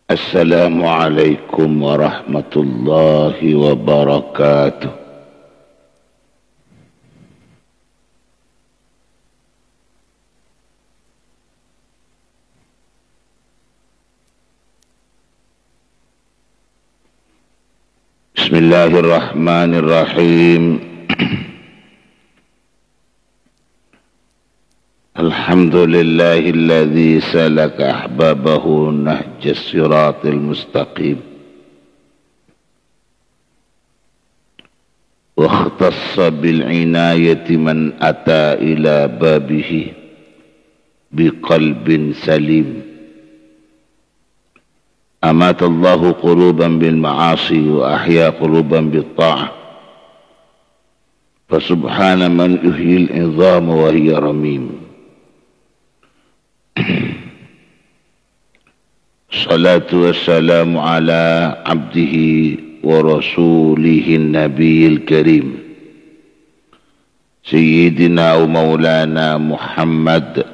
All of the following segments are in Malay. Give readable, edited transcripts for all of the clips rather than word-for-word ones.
Assalamualaikum warahmatullahi wabarakatuh. Bismillahirrahmanirrahim. Alhamdulillahilladzi salaka ahbabahu nahjas siratil mustaqim wa ikhtassa bil inayati man ata ila babihi biqalbin salim. Amatallahu quluban bil ma'asi wa ahya quluban bit ta'ah. Fasubhana man yuhyil idhama wa hiya ramim. Salatu wassalamu ala abdihi wa rasulihi nabiyil karim Sayyidina wa maulana Muhammad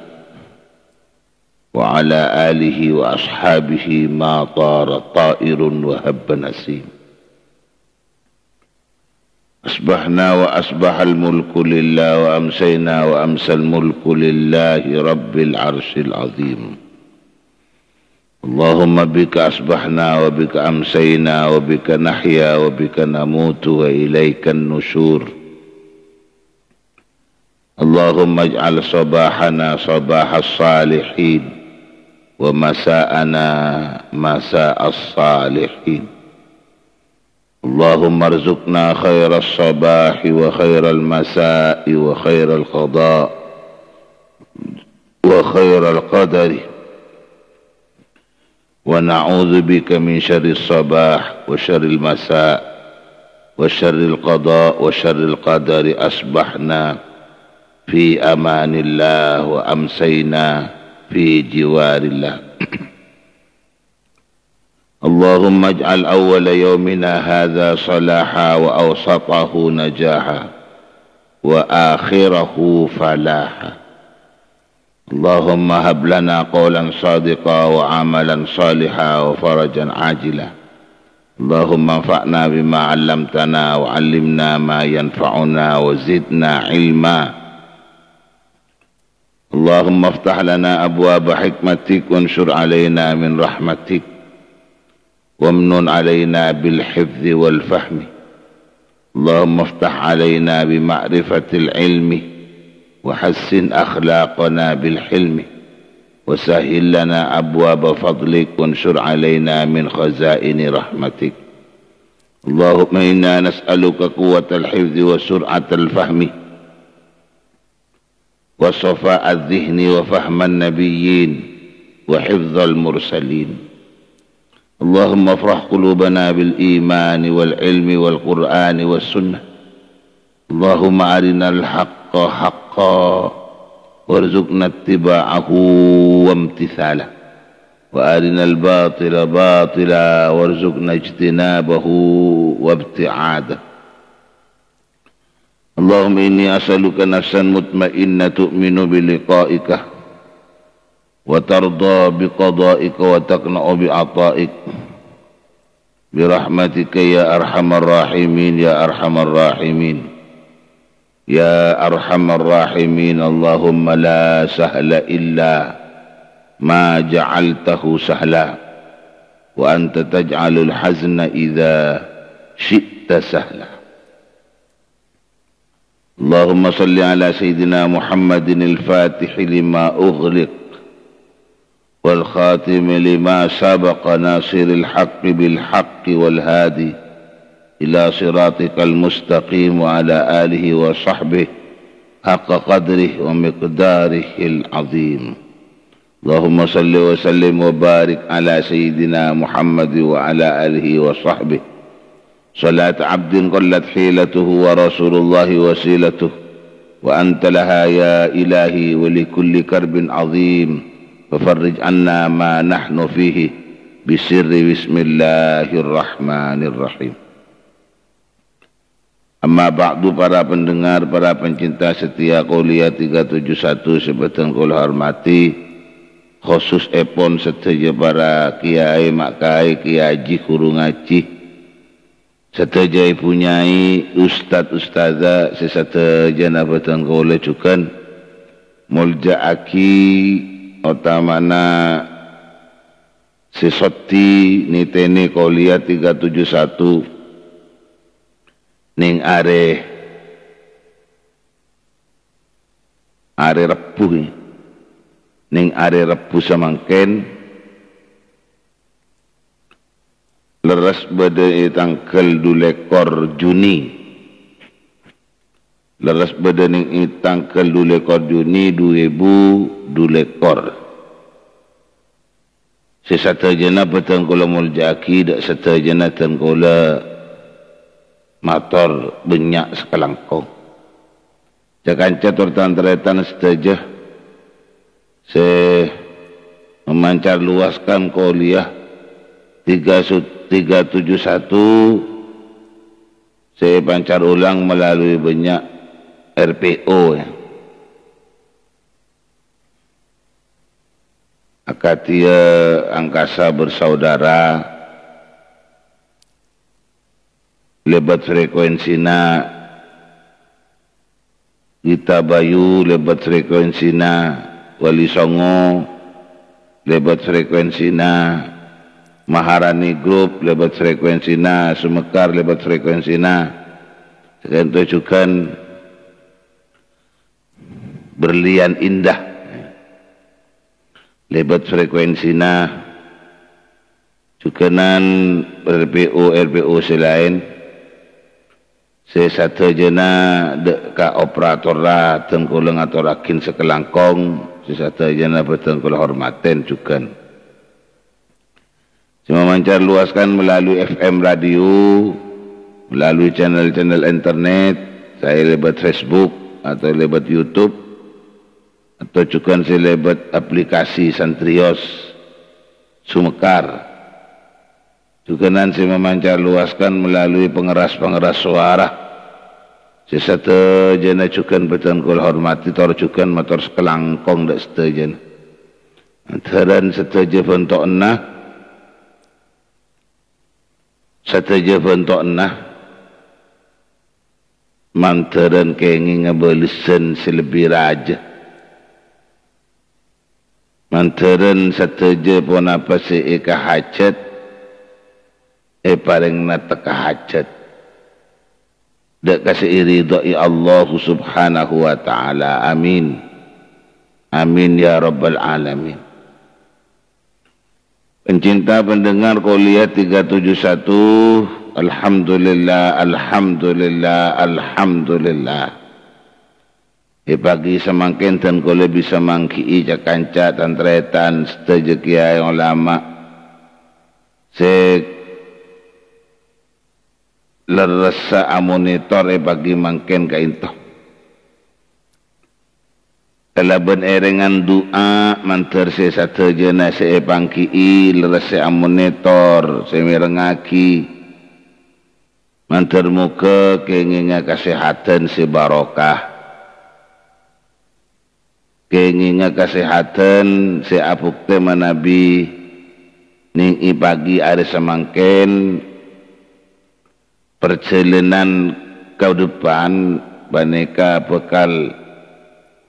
wa ala alihi wa ashabihi ma tara ta'irun wa habba nasim. Asbahna wa asbahal mulku lillah wa amsayna wa amsal mulku lillahi rabbil arshil azim. Allahumma bika asbahna wa bika amsayna wa bika nahya wa bika namutu wa ilaikan nusyur. Allahumma ij'al sabahana sabahas salihin wa masa'ana masa'as salihin. Allahumma arzuqna khairas sabahi wa khairal masa'i wa khairal qada wa khairal qadari. Wa na'udzu bika min syarris sabah wa syarril masa' wa syarril qada wa syarril qadari. Asbahna fi amanillah wa amsayna fi jiwarillah. Allahumma ij'al awwala yawmina hadha salaha wa awsatahu najaha wa akhirahu falaha. Allahumma hab lana qawlan sadiqa wa amalan saliha wa farajan ajila. Allahumma anfa'na bima 'allamtana wa 'allimna ma yanfa'una wa zidna ilma. Allahumma iftah lana abwaaba hikmatik wanshur 'alaina min rahmatik wamnun 'alaina bil hifdzi wal fahmi. Allahumma iftah 'alaina bi ma'rifatil ilmi وحسن أخلاقنا بالحلم وسهل لنا أبواب فضلك وانشر علينا من خزائن رحمتك. اللهم إنا نسألك قوة الحفظ وسرعة الفهم وصفاء الذهن وفهم النبيين وحفظ المرسلين. اللهم افرح قلوبنا بالإيمان والعلم والقرآن والسنة. اللهم أرنا الحق حقا وارزقنا اتباعه وامتثاله وأرنا الباطل باطلا وارزقنا اجتنابه وابتعاده. اللهم إني أسألك نفسا مطمئنة تؤمن بلقائك وترضى بقضائك وتقنع بعطائك برحمتك يا أرحم الراحمين يا أرحم الراحمين يا أرحم الراحمين. اللهم لا سهل إلا ما جعلته سهلا وأنت تجعل الحزن إذا شئت سهلا. اللهم صل على سيدنا محمد الفاتح لما أغلق والخاتم لما سبق ناصر الحق بالحق والهادي إلى صراطك المستقيم وعلى آله وصحبه حق قدره ومقداره العظيم. اللهم صل وسلم وبارك على سيدنا محمد وعلى آله وصحبه صلاة عبد قلت حيلته ورسول الله وسيلته وأنت لها يا إلهي ولكل كرب عظيم ففرج عنا ما نحن فيه بسر بسم الله الرحمن الرحيم. Amma ba'du, para pendengar, para pencinta setia Qouliyah 371 sebetul kula hormati, khusus epon seteja para kiai makai kiai guru ngaji seteja punyai ustad ustazah seseteja nabatan kole cukan mulja aki otamana sesoti nitene kolia 371 ning are repuh ning are repuh samangken leres bade tangkel 2 Juni leres bade ning tangkel 2 Juni 2002 sesatejana petang kula muljaki dak satejana ten kula motor banyak sekelangkong jakanca tertantretan seteja se memancar luaskan kuliah 371 saya pancar ulang melalui banyak RPO ya. Akatia angkasa bersaudara lebat frekuensina Gita Bayu lebat frekuensina Wali Songo lebat frekuensina Maharani Group lebat frekuensina Sumekar lebat frekuensina sekian tujukan Berlian Indah lebat frekuensina cukanan RPO selain sesatu jena ka operator lah tengkulang atau rakin sekelangkong sesatu jena bertengkulang hormaten cukan cuma mancar luaskan melalui FM radio melalui channel-channel internet saya lebat Facebook atau lebat YouTube atau juga selebat aplikasi Santrios Sumekar juga nanti memancar luaskan melalui pengeras-pengeras suara sesatu jana juga bertangkul hormati tor juga motor sekelangkong dak setejen antaran seteje bentuk enah seteje bentuk enah mantaran kengi ngabelisan selebih raja mantaran seteja pun apa si eka hajat paling nataka hajat dak kasih ridai Allah subhanahu wa ta'ala amin amin ya rabbal alamin. Pencinta pendengar kuliah 371 alhamdulillah alhamdulillah alhamdulillah pagi semangkin dan kole bisa mangki jakanca tantretan seteja kiai ulama se lerasa amonitor pagi mangkin kainto kalaban erengan doa manter se sateja na se pangki lerasa amonitor se merengaki manter muka kenginga kesehatan se barokah kenginga kesehatan si apuk tema Nabi ning pagi hari semangken perjalanan kau depan baneka bekal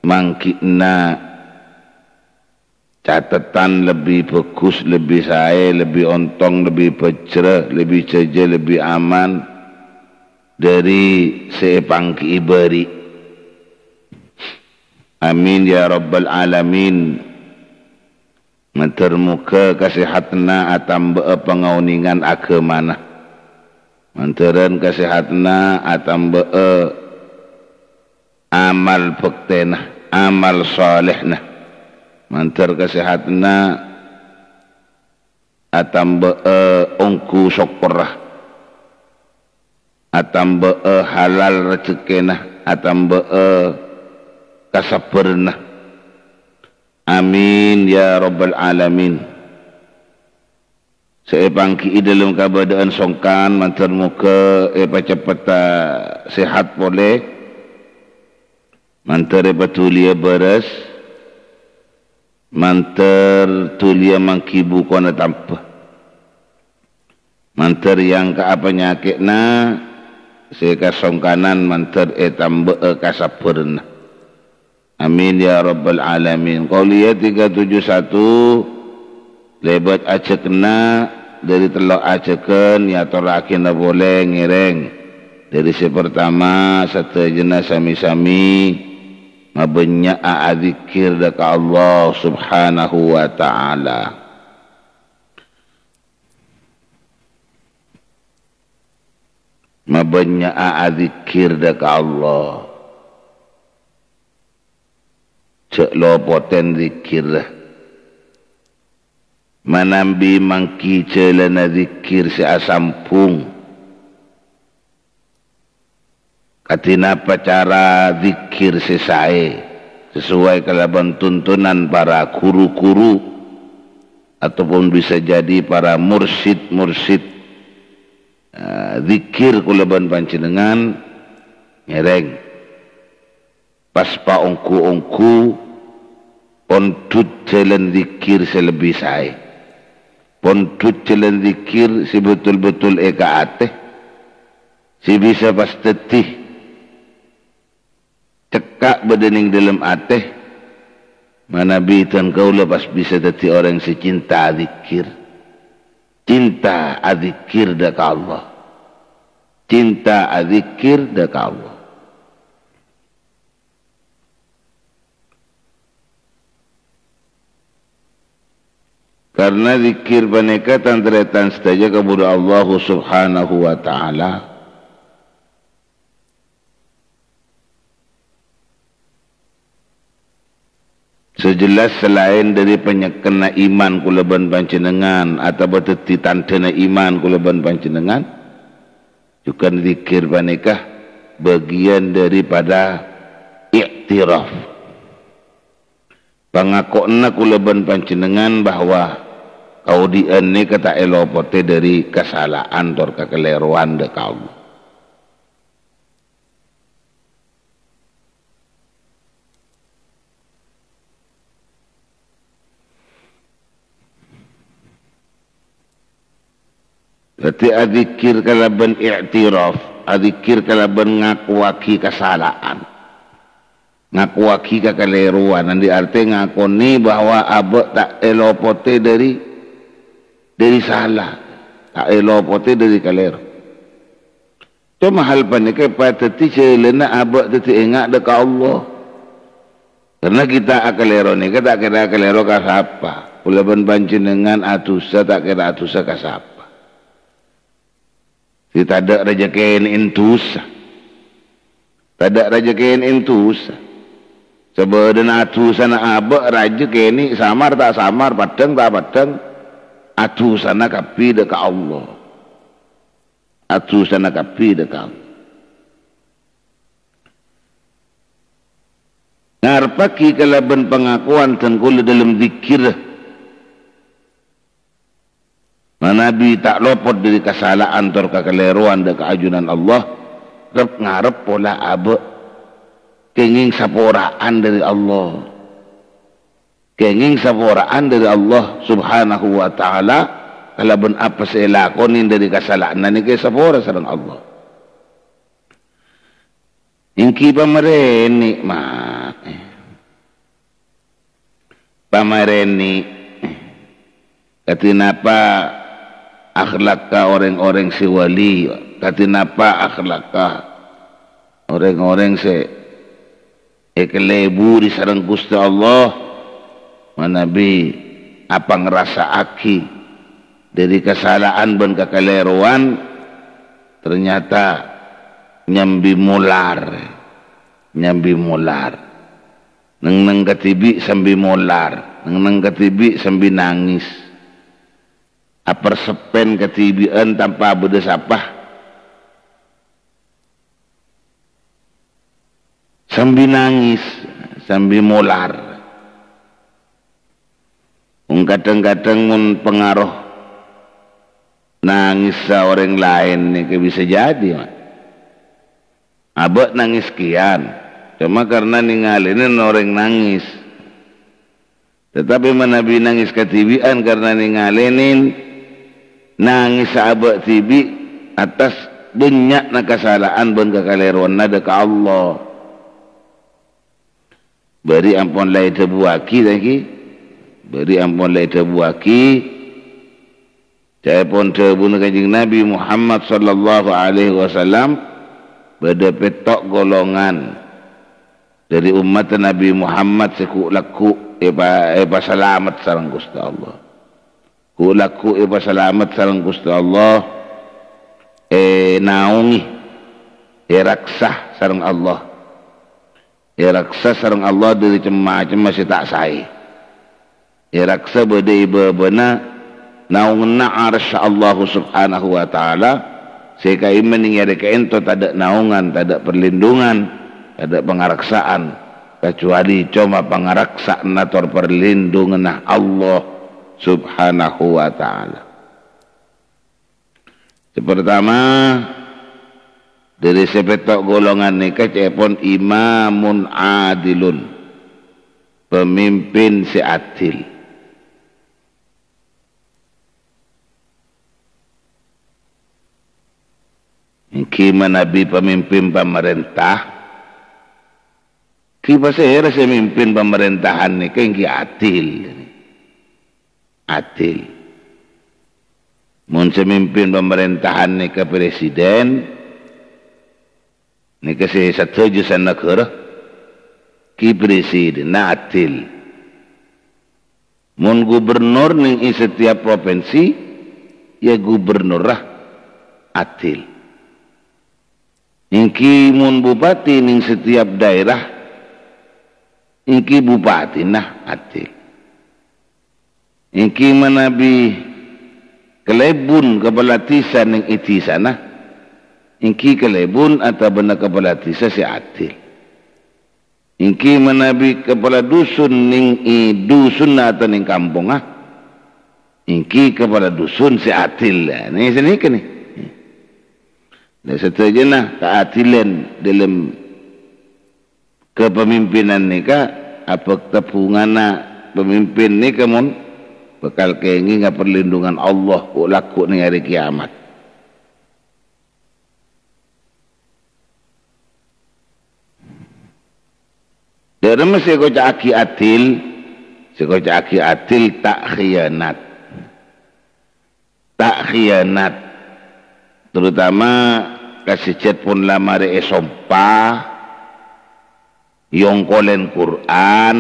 mangkina catatan lebih bagus lebih saya lebih ontong lebih pejrah lebih ceja lebih aman dari si pangki ibari amin ya rabbal alamin. Mentermuka kasihatna atamba pengauningan agamana manteran kasihatna atamba amal bektena amal salehna manter kasihatna atamba ongku syukurah atamba halal rezekina atamba kasabarna amin ya rabbal alamin. Saya pangki dalam keadaan songkan mantar muka cepata sehat boleh mantar betulia beres manter tulia mangkibu kona tampa manter yang ka penyakit na sekasongkanan manter etambe kasapurna. Amin ya rabbal alamin. Qauliya 371 lebat acekna dari telok aceken ya torakin boleh ngireng dari si pertama satajana sami-sami mabenya adzikir daka Allah subhanahu wa ta'ala. Mabenya adzikir daka Allah cek lopoten zikir dah manambi mangki celana zikir si asampung katina pacara zikir sesae sesuai kalaban tuntunan para guru-guru ataupun bisa jadi para mursyid-mursyid. Zikir kulaban panjenengan ngereng pas pa ongku-ongku pondut jalan zikir selebih sae pondut jalan zikir si betul-betul eka ateh si bisa pas tetih cekak bedening dalam ateh mana bitan kau lepas bisa dati orang secinta zikir cinta adzikir daka Allah cinta adzikir daka Allah. Karena zikir baneka tantretan saja kepada Allah subhanahu wa ta'ala sejelas selain dari penyekena iman kulaban panjenengan atau beteti tandana iman kulaban panjenengan juga zikir baneka bagian daripada iktiraf pangakona kulaban panjenengan bahwa kau diane kata elopote dari kesalahan atau kekeliruan de kau. Berarti adzikir kalaban i'tiraf, adzikir kalaban ngakuaki kesalahan, ngakuaki kekeliruan. Nanti arti ngakoni bahwa abek tak elopote dari salah, tak elopote dari keliru. Cuma hal panika pateti celena abek teti ingat dekat Allah. Karena kita akeliru ni, kita tak kira akeliru kasapa. Ulaban panjenengan atusa tak kira atusa kasapa. Kita ada rejekin intus, tak rejekin intus. Sebenarnya atusan abek rejekin samar tak samar, padang tak padang. Atusan kapi dekat Allah, atusan kapi dekat Allah. Ngarpaki kalaban pengakuan tengkul dalam zikir. Nabi tak lopot dari kesalahan atau kekeliruan dan keajunan Allah. Ngarep pola abek kenging saporaan dari Allah, kenging saporaan dari Allah subhanahu wa ta'ala. Kalaban apa saya lakonin dari kesalahan nani kaya sapora sarang Allah. Ingki pamareni pamareni katinapa akhlakka orang-orang si wali, katinapa akhlakka orang-orang si ekelebu di sarang Gusti Allah. Manabi apa ngerasa aki dari kesalahan dan kekeliruan ternyata nyambi mular neng ketibi sambil molar, neng ketibi sambil nangis. Apar sepen ketibian tanpa bedes apa sambil nangis, sambil molar. Kadang-kadang mun pengaruh nangis sa orang lain ni bisa jadi mak. Abek nangis kian cuma karena ningalinin orang nangis Tetapi Nabi nangis katibian karena ningalenin nangis sahabat tibi atas banyak na kesalahan ban kekaleruan nada ke Allah. Beri ampun lai terbuaki lagi. Beri ampun lai terbuaki. Saya pun terbunuh kanjeng Nabi Muhammad sallallahu alaihi wasallam pada petok golongan dari umat Nabi Muhammad seku laku eba selamat sareng Gusti Allah. Ku laku eba selamat sareng Gusti Allah naungi raksah sareng Allah. Raksah sareng Allah dari cema-cema si tak sai. Raksah bade iba bana naungna arsy Allah subhanahu wa ta'ala sehingga iman yang ada keento tak ada naungan, tak ada perlindungan, tak ada pengaraksaan kecuali cuma pengaraksaan atau perlindungan Allah subhanahu wa ta'ala. Pertama dari sepetok golongan nikah cepon imamun adilun, pemimpin si adil. Kima Nabi pemimpin pemerintah, kima saya rasa pemimpin pemerintahan ni kan adil, adil. Mun semimpin pemerintahan ni ke presiden, ni ke satu jusan negara, ki presiden na adil. Mun gubernur ni setiap provinsi, ya gubernur lah adil. Ingki mun bupati ning setiap daerah, ingki bupati nah adil. Ingki manabi kelebun kepala tisa ning iti sana, ingki kelebun atau benar kepala tisa si adil. Ingki manabi kepala dusun ning dusun atau ning kampung ingki kepala dusun si adil. Ini sini ke ni. Dan seterusnya keadilan dalam kepemimpinan nikah apa tepungan pemimpin nikah mun bakal keinginan perlindungan Allah laku ni hari kiamat. Dalam sekoca aki adil tak khianat, terutama kasih chat pun lamare esompa yongkolen Quran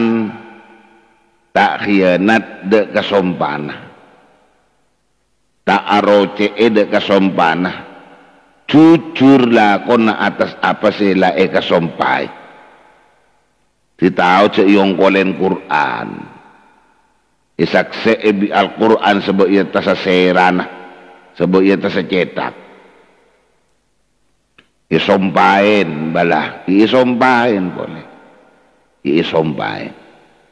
tak khianat de kasompana tak aroce de kasompana jujur lakon atas apa sila kasompai ditau ce yongkolen Quran isakse ebi Al-Quran sebab ia tasa serana sebab ia tasa cetak isompain balah, isompain boleh, isompain.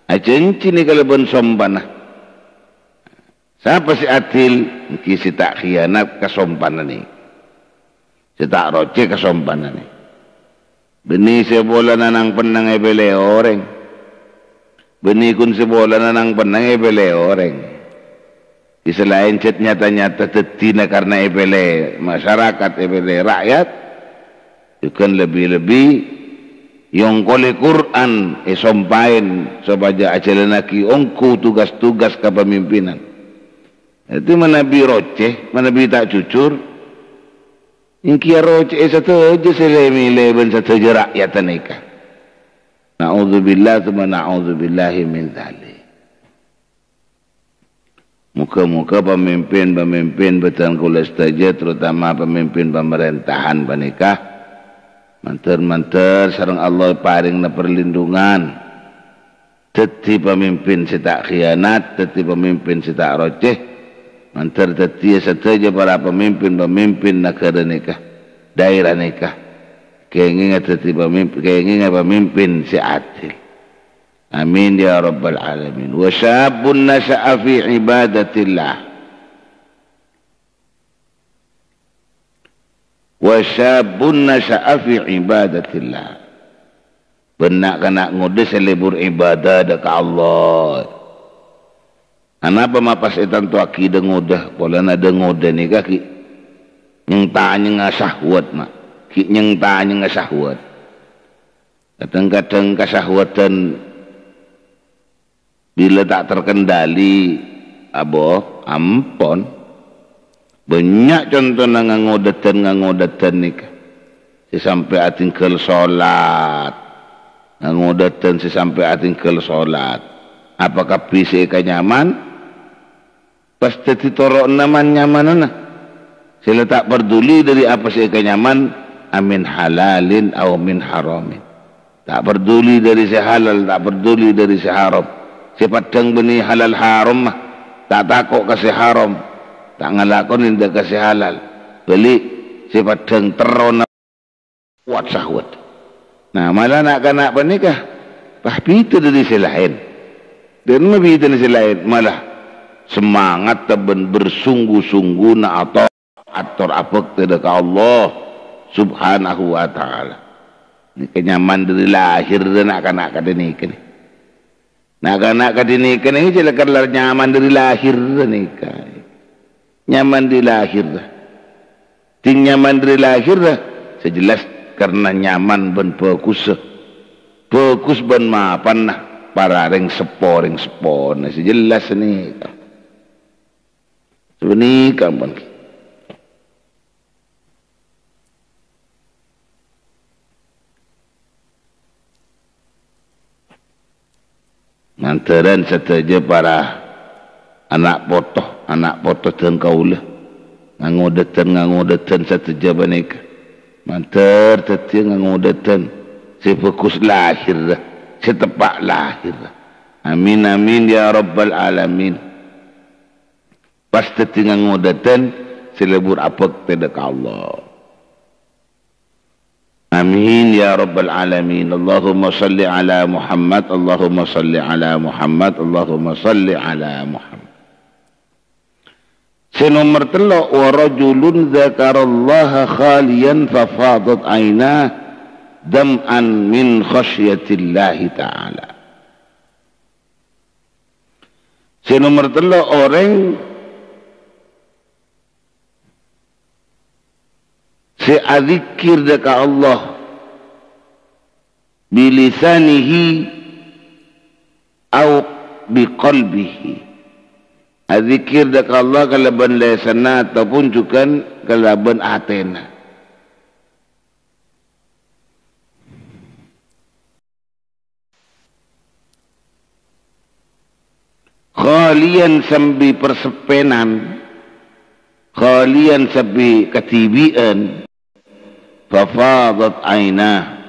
Ajenci ni kalau ben sompana. Siapa si adil? Kisi tak khianat kesompanan ni. Si tak roce kesompanan ni. Beni sebola nanang penang ebele orang. Beni kun sebola nanang penang ebele orang. Di selain cet nyata-nyata tetina karena ebele masyarakat, ebele rakyat. Bukan lebih-lebih yang kole Quran sompain sebaja ajalanaki ongku tugas-tugas kepemimpinan. Itu manabi roce, manabi tak jujur. Ingki roce satu aja selemi ben satu rakyat nikah. Na'udzubillah tsumma na'udzubillahi min dzalik. Muka-muka pemimpin betul kula setuju terutama pemimpin pemerintahan panikah. Manter-manter sareng Allah paring na perlindungan. Teti pemimpin si tak khianat, teti pemimpin si tak roceh. Manter teti saja para pemimpin negara nikah, daerah nikah. Keinginan teti pemimpin si adil. Amin ya rabbal alamin. Wa syabun nasha'a fi ibadatillah. Wa syabun nasha'a fi ibadatillah. Benak kanak ngode selebur ibadah dekat Allah. Anapa mapas etan tu aki dengodah, pola na dengodah ni kaki. Yang tanya ngasahwat mak, ki yang tanya ngasahwat. Kadang-kadang kasahwatan bila tak terkendali, ampon. Banyak contoh na ngangodatan ni ka. Sampai atingkel solat, ngangodatan sampai atingkel solat. Apakah bisa ka nyaman? Pasti ditorok naman nyaman na. Sila tak peduli dari apa sih ka nyaman, amin halalin atau min haramin. Tak peduli dari si halal, tak peduli dari si haram. Si padang benih halal haram mah, tak takut kasih haram, tak ngalakonin dia kasih halal. Beli si padang terona kuat sahwat. Nah malah nak kanak pernikah, pahpita dari si lain. Dan mabita dari si lain malah semangat taben bersungguh-sungguh nak atur apa kepada Allah Subhanahu wa taala. Ini kenyaman dari lahir dan nak kadenikan. Nak kadenikan ini jelekar nyaman dari lahir nikah. Nyaman dari lahir. Ting nyaman dari lahir sejelas karena nyaman ben fokus ben mapan nah para ring sepor nah sejelas ni. Sebenarnya kapan? Mantaran saja para anak potoh dan kaulah ngangodatan saja banika mantar saja ngangodatan si fokus lahir si tepak lahir. Amin amin ya rabbal alamin. Pasti ngangodatan si lebur apa kepada Allah. Amin ya rabbal alamin. Allahumma salli ala Muhammad, Allahumma salli ala Muhammad, Allahumma salli ala Muhammad. Senomor telo wa rajulun dzakarallaha khaliyan fa fadat aynah dam'an min khasyatillahi ta'ala. Senomor telo orang seadzikir dekat Allah bilisanihi au biqalbihi. Adzikir dekat Allah kalaban lesana ataupun juga kalaban atena. Khalian sambi persepenan, khalian sambi katibian, fafadat ainah.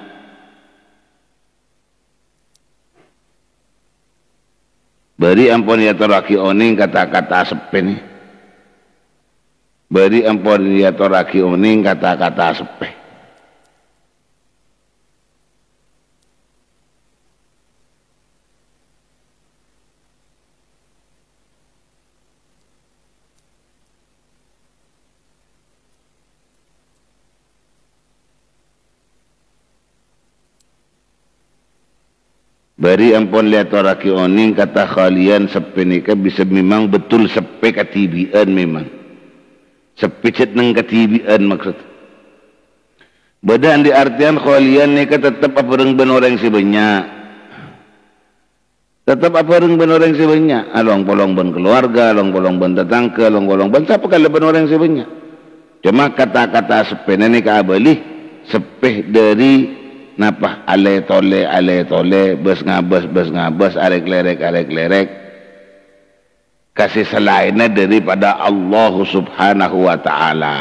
Beri ampun ya toraki oning kata-kata sepen. Beri ampun ya toraki oning kata-kata sepen. Bari ampun lihat oraki oning kata khalian sepe nika bisa memang betul sepe katibian memang. Sepe cet neng katibian maksud. Badan di artian khalian nika tetap apa reng ben orang si banyak. Tetap apa reng ben orang si banyak. Along polong ben keluarga, along polong ben tetangga, along polong ben siapa kalau ben orang si banyak. Cuma kata-kata sepe nika abali sepe dari napa ale tole bes ngabes arek lerek kasih selainnya daripada Allah Subhanahu wa taala.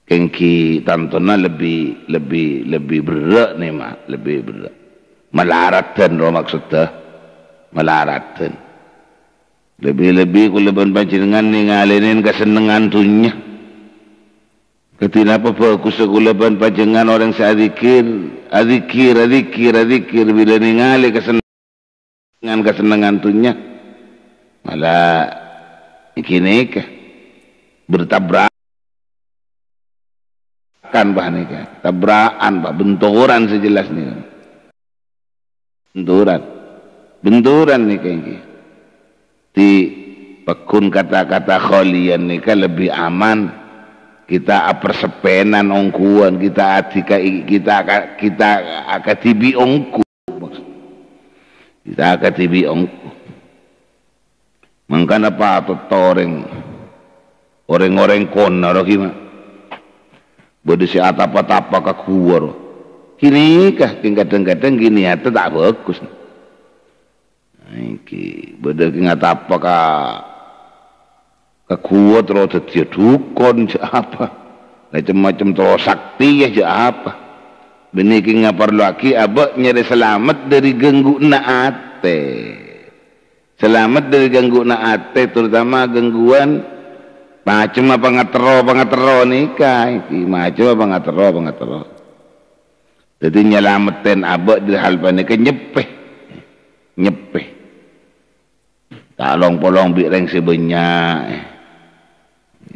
Kengki tantona lebih berat nih mak, lebih berat. Melaratan roh maksudnya, melaratan. Lebih kuleban panjenengan ningalinin kesenengan tunya. Ketika apa fokus sekulaban pajengan orang seadikir, adikir bila ningali kesenangan tunya malah ikini bertabrakan bah nika, tabrakan bah benturan sejelas nih, benturan. benturan nih kayak di pekun kata-kata kholian nih kan lebih aman kita persepenan ongkuan kita akatibi ongku kita akatibi ongku mangkana pa toreng orang kona ro gimana bodoh si atapa-tapa kakuwar kini kah kadang-kadang gini hati tak bagus iki bodoh ingat apa kakuwar terus dia dukun apa macam-macam terus sakti ya apa benih nggak perlu lagi abah nyari selamat dari ganggu naate selamat dari ganggu naate terutama gangguan macam apa ngatero nikah iki macam apa ngatero jadi nyelamatin abah di hal panika nyepeh tak long-polong bireng sebanyak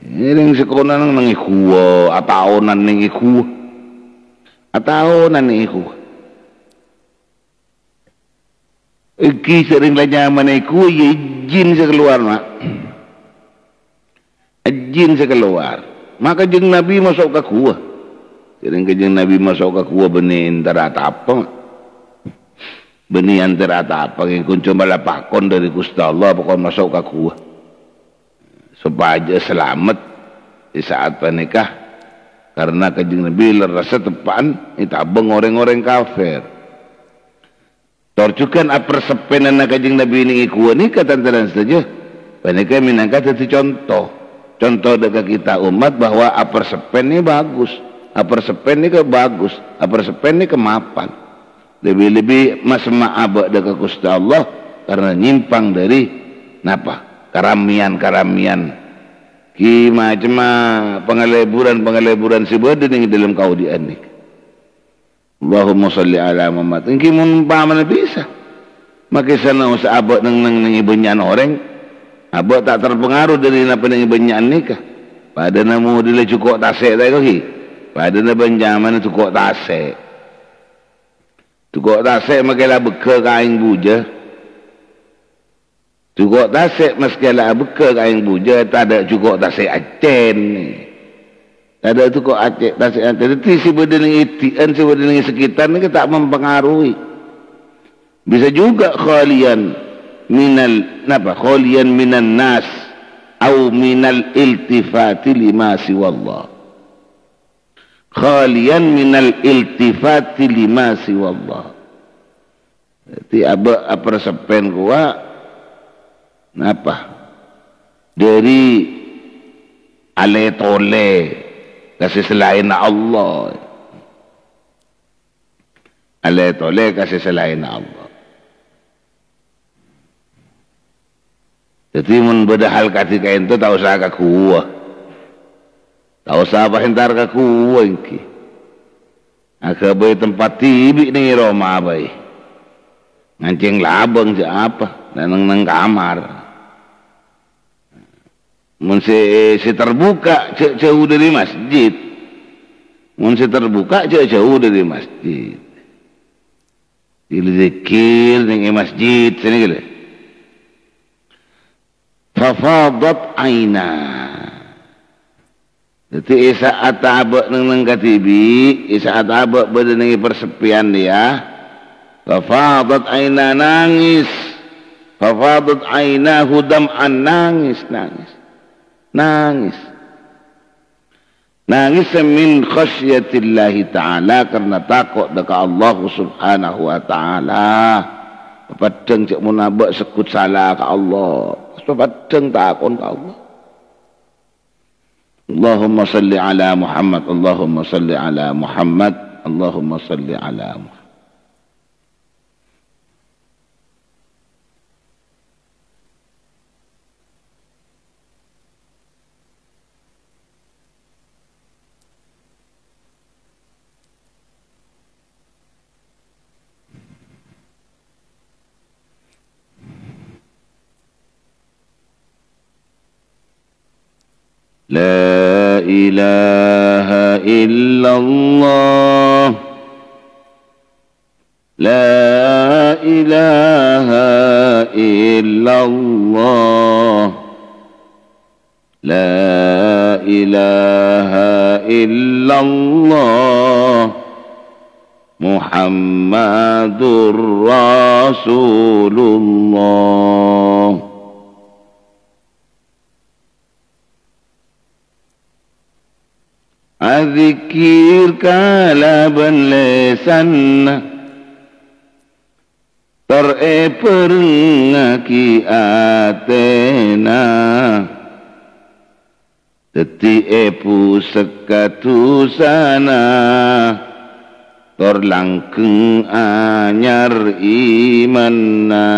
ini sekolah nang iku ataonan ning iku iki sering lah nyaman iku ya jin sekeluar mak jin sekeluar maka jeung nabi masuk ke gua sering ke jeung nabi masuk ke gua benih antara apa benih antara apa kun cuma lapakon dari Gusti Allah pokok masuk ke gua supaya selamat di saat panikah karena kajing Nabi rasa tepan itabeng orang-orang kafir torjukan persepenan kajing Nabi ini ikuan ini ketantaran saja panikah minangka jadi contoh dekat kita umat bahwa persepen ini bagus persepen ini bagus persepen ini kemapan lebih-lebih mas ma'abak dekat Gusti Allah karena nyimpang dari napa karamian ki macam pengeleburan si badan yang dalam kaudian ni Allahumma salli ala Muhammad ki mun paman bisa maka sana usah abak nang ibenyan orang abak tak terpengaruh dari napa nang ibenyan nikah pada namu dile cukup tasek tak ki pada na benjaman cukup tasek makalah beka kain buja cukup tasik maskalah beka kain buja tak ada cukup tasik acen tak ada cukup acen tasik acen jadi si badan itian si badan sekitar ni tak mempengaruhi bisa juga khalian minan nas atau minal iltifati lima siwallah khalian minal iltifati lima siwallah jadi apa sepen kuat napa dari ale-tole kasih selain Allah ale-tole kasih selain Allah jadi mun bedahal ketika itu tak usah kakuah tak usah apa hentar kakuah iki akabai tempat tibi ni Roma abai ngancing labang siapa nang kamar mun si terbuka jauh dari masjid mun si terbuka jauh dari masjid zikir ning masjid sini gile fafadat aina jadi saat abak nang katibi saat abak berdengi persepian dia fafadat aina nangis fafadat aina hudam an nangis min khasyatillahi ta'ala karena takut dekat Allah subhanahu wa ta'ala padang cek munabak sekut salah ke Allah padang takut ke Allah Allahumma salli ala Muhammad Allahumma salli ala Muhammad Allahumma salli ala Muhammad La ilaha illallah La ilaha illallah, la ilaha illallah, Muhammadur Rasulullah. Azikir kala belesan terepengaki atena teti epu sekatusana torlangkeng anyar imanna.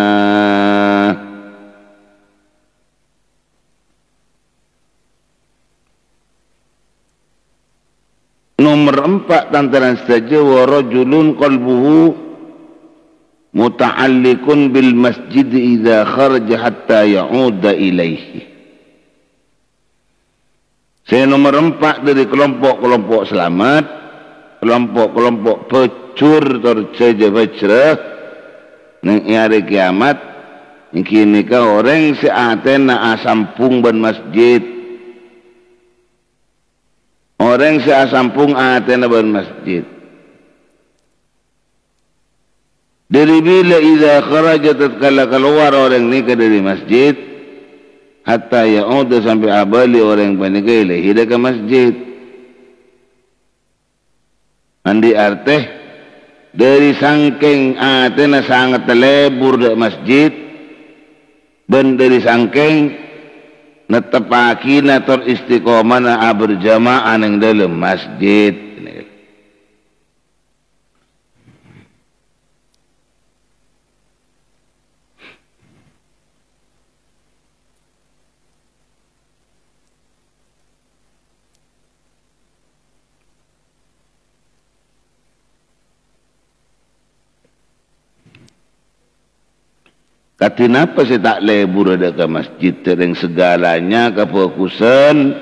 Nomor 4 tantaran saja warajulun qalbuhu muta'alliqun bil masjid idza kharaja hatta ya'uda ilaihi. Saya nomor 4 dari kelompok-kelompok selamat, kelompok-kelompok pecur terceja bacrah nang hari kiamat. Kini ka orang seatena asampung ban masjid. Orang seasampung atena ban masjid. Dari bila idza kharaja tatkala keluar orang ni dari masjid, hatta ya'uda sampai abali orang panika ilahi ke masjid. Andi arteh dari sangking atena sangat telebur dak masjid, ben dari sangking netepakina tor istiqomana berjamaah yang dalam masjid. Kenapa saya tak lebur ada ke masjid tereng segalanya kefokusan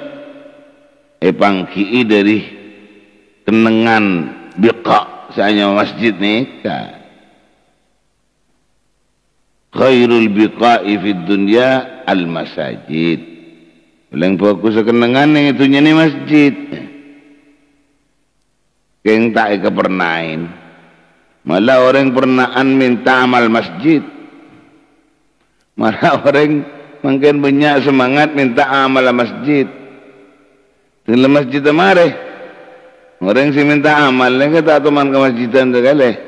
pangki dari kenangan biqa saya masjid ni ka khairul biqa'i fid dunya al masajid. Paling fokus kenangan yang itunya ni masjid. Keng tak kepernain malah orang pernaan minta amal masjid. Malah orang makin banyak semangat minta amal masjid. Dalam masjid mareh. Orang si minta amal, mereka tak teman ke masjidan sekali.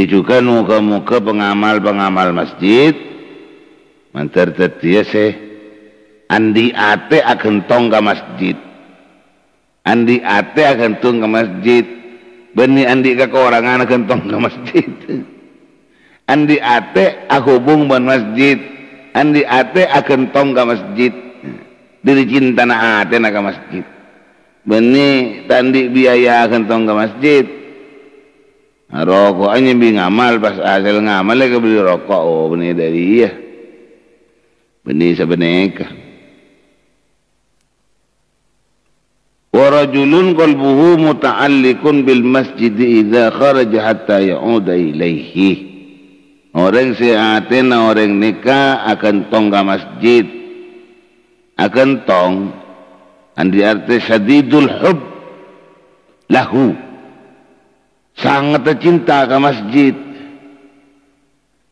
Juga muka-muka pengamal-pengamal masjid mantar tertia se andi ate akan tong ke masjid, andi ate akan tong ke masjid, beni andi ke korangan akan tong ke masjid, andi ate hubung ban masjid, andi ate akan tong ke masjid, diri cinta na ate na ke masjid, beni tandi biaya akan tong ke masjid. Rokok aja bi ngamal pas asal ngamal lagi beli rokok. Oh benih dari iya benih sebeneka. Warajulun qalbuhu muta'alliqun bil masjid idza kharaja hatta ya'uda ilaihi. Orang sehatena orang nikah akan tong ke masjid, akan tong andi arti syadidul hub lahu, sangat cinta ke masjid.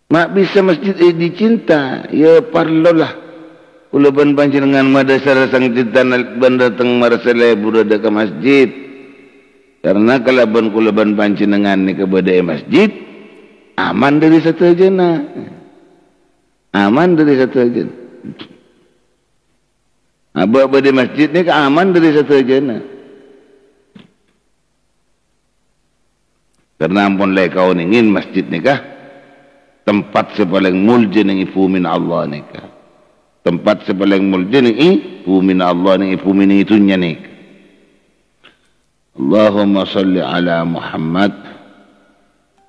Mak bisa masjid dicinta, ya parlolah. Kulaban panjenengan madasar sang cinta bandatang marasale burada ke masjid. Karena kalaban kulaban panjenengan ni kepada masjid, aman dari satu jana. Aman dari satu jana. Abah di masjid ni aman dari satu jana. Karena ampun lai kau ingin masjid nikah tempat sepaling mulja ng ipumin Allah nikah, tempat sepaling mulja ng ipumin Allah ng ipumin itunya nikah. Allahumma salli ala Muhammad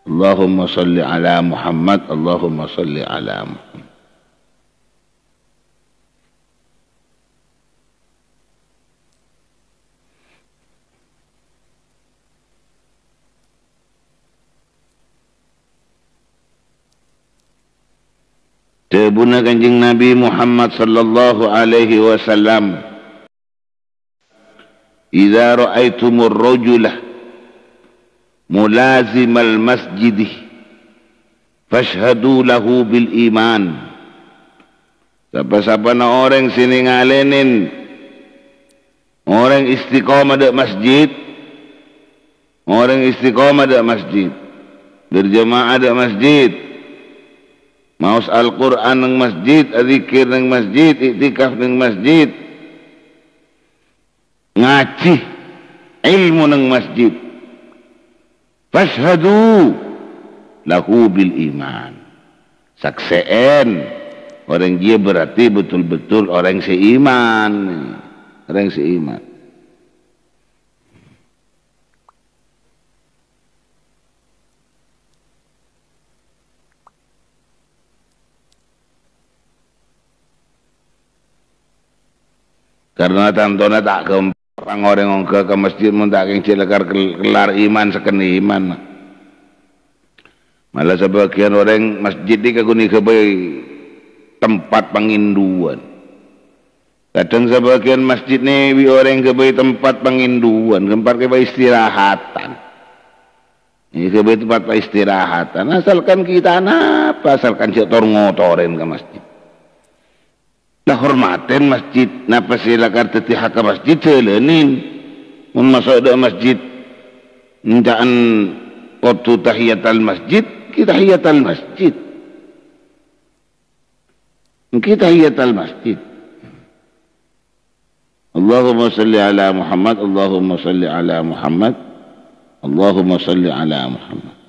Allahumma salli ala Muhammad, Allahumma salli ala Muhammad. Tebuna Kanjeng Nabi Muhammad sallallahu alaihi wasallam, idza ra'aitumur rajula mulazimal masjid fashhadu lahu bil iman. Siapa-siapa na orang sini ngalenin orang istiqamah di masjid, orang istiqamah di masjid, berjamaah di masjid, maus Al-Quran ng masjid, adzikir ng masjid, iktikaf ng masjid, ngaji ilmu ng masjid, fashhadu lahu bil iman. Sakseen orang dia berarti betul-betul orang seiman, orang seiman. Karena tantona tak ke orang ke masjid mun tak keng cilakar kelar iman seken iman. Malah sebagian orang masjid ni kaguni kebai tempat penginduan. Kadang sebagian masjid ni orang kebai tempat penginduan, tempat kebai istirahatan. Ini kebai tempat istirahatan. Asalkan kita apa? Asalkan cetor ngotorin ke masjid. Nah hormatin masjid, napa silakan tetihak ke masjid selenin, masuk ke masjid, ndaan waktu tahiyatul masjid, kita tahiyatul masjid, kita tahiyatul masjid. Allahumma salli ala Muhammad, Allahumma salli ala Muhammad, Allahumma salli ala Muhammad.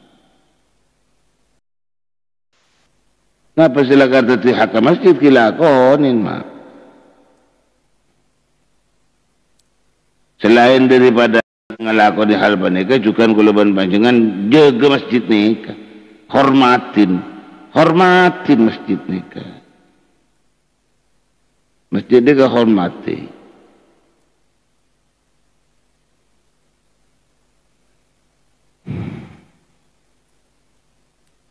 Napa silakan tetihak ke masjid kilakonin mah. Selain daripada ngelakoni hal panika juga kulaban panjenengan jaga masjid nika, hormatin masjid nika, masjid nika hormati.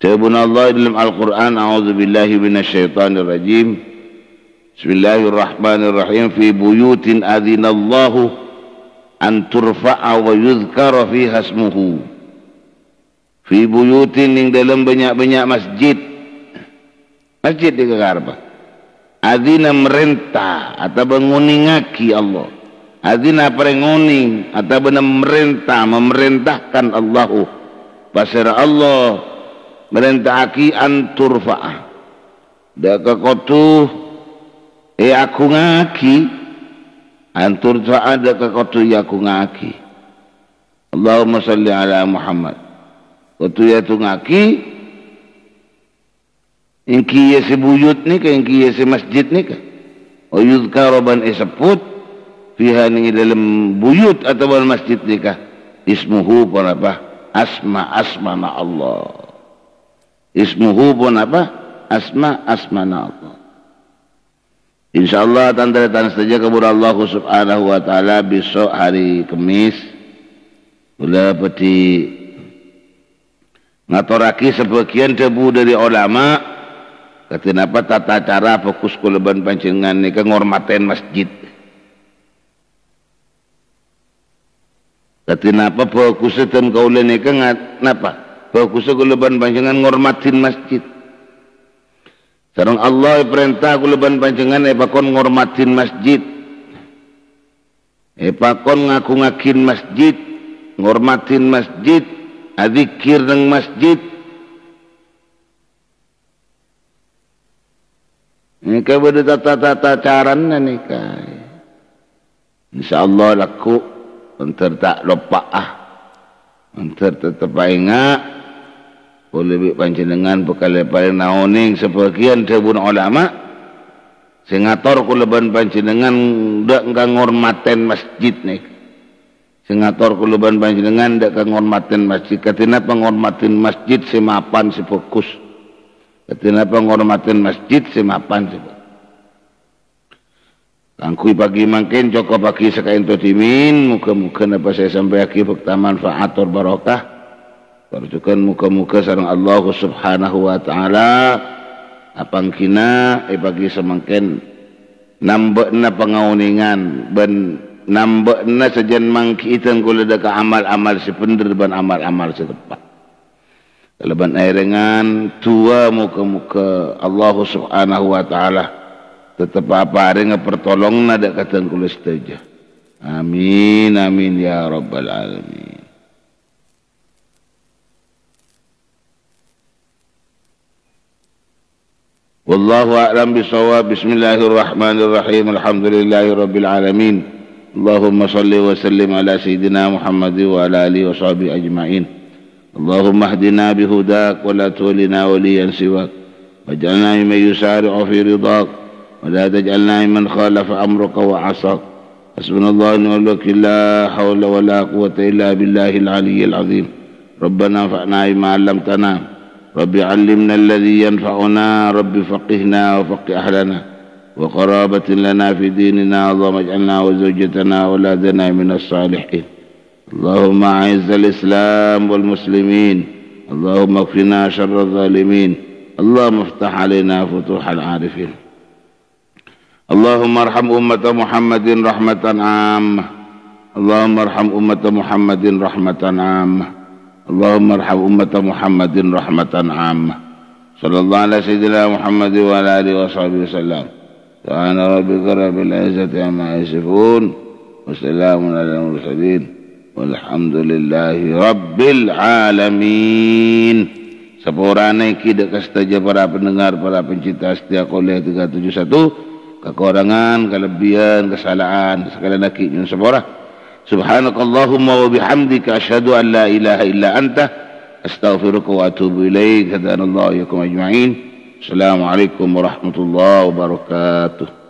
Sebut Allah dalam Al-Quran, a'udzu billahi minasyaitonir rajim. Bismillahirrahmanirrahim. Fi buyutin adzinallahu an turfa'a wa yuzkara fiha ismuhu. Fi buyutin ing dalam banyak-banyak masjid. Masjid di kagarba. Adzina merintah atau menguningaki Allah. Adzina perenguning atau merintah, memerintahkan Allahu. Pasira Allah merintahaki anturfa'ah daka kotu aku ngaki anturfa'ah daka kotu aku ngaki. Allahumma salli ala Muhammad kotu ya tu ngaki ingki ya si buyut ni ka ingki ya si masjid ni ka o yudhkara ban isebut fiha ni dalam buyut atau masjid ni ka ismuhu pun apa asma Allah. Ismuhu pun apa? Asma'na Allah. InsyaAllah tanda-tanda saja kepada Allah subhanahu wa ta'ala besok hari Kamis. Bila peti ngatoraki sebagian debu dari ulama. Kata apa tata cara fokus kuleban pancingan ni ke ngormaten masjid. Kata apa fokus dan kaulen ni ke ngapa? Fokusnya kuleban panjangan ngormatin masjid. Sarang Allah perintah kuleban panjangan pakon ngormatin masjid. Pakon ngaku-ngakin masjid, ngormatin masjid, adzikir ng masjid. Ini kepada tata-tata caran ni kay. InsyaAllah laku antar tak lupa antar tetap ingat. Boleh panjenengan bekal paling naoning sebagian debun ulama sing ngator kuleban panjenengan ndak ngormaten masjid nih. Ngatur kuluban panjenengan dak penghormatan masjid. Katina penghormatan masjid semapan sefokus. Katina penghormatan masjid semapan sefokus. Kangkui pagi mangkin joko pagi sakain timin. Muka-muka napa saya sampai aki fakta manfaat or barokah. Perjukan muka-muka sareng Allah subhanahu wa ta'ala. Apang kina pagi semangkin nambekna pangauningan ben nambekna sajan mangkitan kula daka amal-amal sepender ban amal-amal setepat. Kalaban airengan tua muka-muka Allah subhanahu wa ta'ala tetap apa ringa pertolongna dak katan kula setuju. Amin amin ya rabbal alamin. Wallahu a'lam bisawab. Bismillahirrahmanirrahim. Alhamdulillahi rabbil alamin. Allahumma salli wa sallim ala sayyidina Muhammad wa ala alihi wa sahbihi ajma'in. Allahumma hdina bihudak wa la tuwallina waliyan siwak. Waj'alna mimman yusari'u fi ridak wa la taj'alna mimman khalafa amraka wa 'asak. Hasbunallahu wa ni'mal wakeel. La hawla wa la quwwata illa billahil aliyyil azim. Rabbana anfa'na bima 'allamtana. Rabbi 'allimna alladhi yanfa'una. Rabbi faqihna wa faqih ahlana. وقرابة لنا في ديننا. اللهم اجعلنا وزوجتنا وأولادنا من الصالحين. اللهم أعز الإسلام والمسلمين. اللهم اكفنا شر الظالمين. اللهم افتح علينا فتوح العارفين. اللهم ارحم أمة محمد رحمة عامة. اللهم ارحم أمة محمد رحمة عامة. اللهم ارحم أمة محمد رحمة عامة. صلى الله على سيدنا محمد وعلى آله وصحبه وسلم. سبحان ربك رب العزة عما يصفون وسلام على المرسلين والحمد لله رب العالمين. Sepurane kita kastaja para pendengar, para pencinta setia Qoleha 371, kekurangan, kelebihan, kesalahan sekalian lagi nyun sepura. Subhanakallahumma wa bihamdika asyhadu an la ilaha illa anta astaghfiruka wa atubu ilaik. Hadanallahu yakum ajma'in. Assalamualaikum warahmatullahi wabarakatuh.